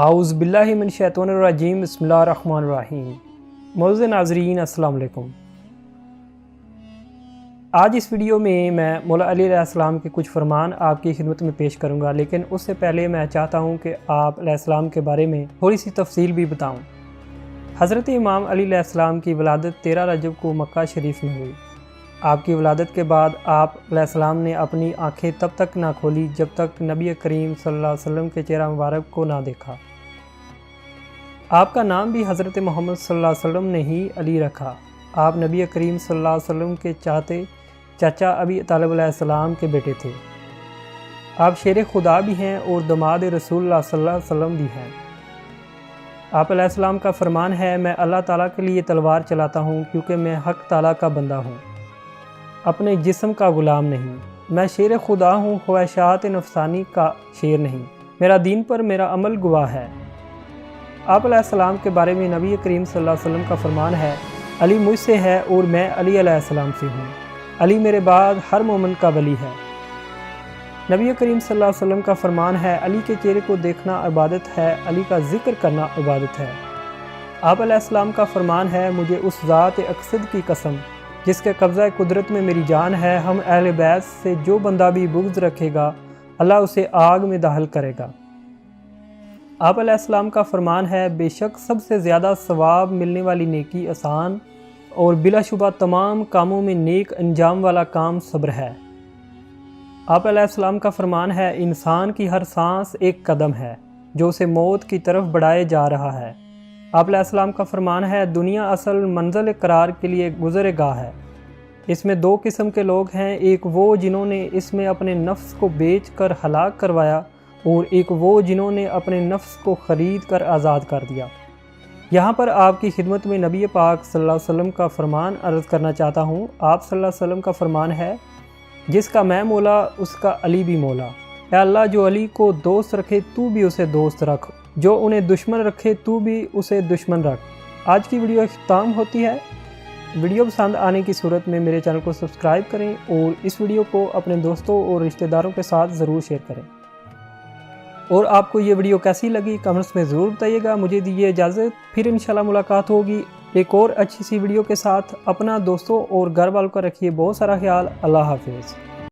اعوذ باللہ من الشیطان الرجیم بسم اللہ الرحمن الرحیم۔ معزز ناظرین السلام علیکم۔ آج اس ویڈیو میں مولا علی علیہ السلام کے کچھ فرمان آپ کی خدمت میں پیش کروں گا، لیکن اس سے پہلے میں چاہتا ہوں کہ آپ علیہ السلام کے بارے میں تھوڑی سی تفصیل بھی بتاؤں۔ حضرت امام علی علیہ السلام کی ولادت 13 رجب کو مکہ شریف میں ہوئی۔ آپ کی ولادت کے بعد آپ علیہ السلام نے اپنی آنکھیں تب تک نہ کھولی جب تک نبی کریم صلی اللہ علیہ وسلم کے چہرہ مبارک کو نہ دیکھا۔ آپ کا نام بھی حضرت محمد صلی اللہ علیہ وسلم نے ہی علی رکھا۔ آپ نبی کریم صلی اللہ علیہ وسلم کے چاچا ابی طالب علیہ السلام کے بیٹے تھے۔ آپ شیر خدا بھی ہیں اور داماد رسول اللہ صلی اللہ علیہ وسلم بھی ہیں۔ آپ علیہ السلام کا فرمان ہے، میں اللہ تعالیٰ کے لیے تلوار چلاتا ہوں کیونکہ میں حق تعالیٰ کا بندہ ہوں، اپنے جسم کا غلام نہیں۔ میں شیر خدا ہوں، خواہشات نفسانی کا شیر نہیں۔ میرا دین پر میرا عمل گواہ ہے۔ آپ علیہ السلام کے بارے میں نبی کریم صلی اللہ علیہ وسلم کا فرمان ہے، علی مجھ سے ہے اور میں علی علیہ السلام سے ہوں۔ علی میرے بعد ہر مومن کا ولی ہے۔ نبی کریم صلی اللہ علیہ وسلم کا فرمان ہے، علی کے چہرے کو دیکھنا عبادت ہے، علی کا ذکر کرنا عبادت ہے۔ آپ علیہ السلام کا فرمان ہے، مجھے اس ذات اقصد کی قسم جس کے قبضہ قدرت میں میری جان ہے، ہم اہل بیت سے جو بندہ بھی بغض رکھے گا اللہ اسے آگ میں داخل کرے گا۔ آپ علیہ السلام کا فرمان ہے، بے شک سب سے زیادہ ثواب ملنے والی نیکی آسان اور بلا شبہ تمام کاموں میں نیک انجام والا کام صبر ہے۔ آپ علیہ السلام کا فرمان ہے، انسان کی ہر سانس ایک قدم ہے جو اسے موت کی طرف بڑھائے جا رہا ہے۔ آپ علیہ السلام کا فرمان ہے، دنیا اصل منزل قرار کے لیے گزر گاہ ہے۔ اس میں دو قسم کے لوگ ہیں، ایک وہ جنہوں نے اس میں اپنے نفس کو بیچ کر ہلاک کروایا اور ایک وہ جنہوں نے اپنے نفس کو خرید کر آزاد کر دیا۔ یہاں پر آپ کی خدمت میں نبی پاک صلی اللہ علیہ وسلم کا فرمان عرض کرنا چاہتا ہوں۔ آپ صلی اللہ علیہ وسلم کا فرمان ہے، جس کا میں مولا اس کا علی بھی مولا۔ اے اللہ، جو علی کو دوست رکھے تو بھی اسے دوست رکھ، جو انہیں دشمن رکھے تو بھی اسے دشمن رکھ۔ آج کی ویڈیو اختتام ہوتی ہے۔ ویڈیو پسند آنے کی صورت میں میرے چینل کو سبسکرائب کریں اور اس ویڈیو کو اپنے دوستوں اور رشتہ داروں کے ساتھ ضرور شیئر کریں۔ اور آپ کو یہ ویڈیو کیسی لگی کمنٹس میں ضرور بتائیے گا۔ مجھے دیجیے اجازت، پھر انشاءاللہ ملاقات ہوگی ایک اور اچھی سی ویڈیو کے ساتھ۔ اپنا دوستوں اور گھر والوں کا رکھیے بہت سارا خیال۔ اللہ حافظ۔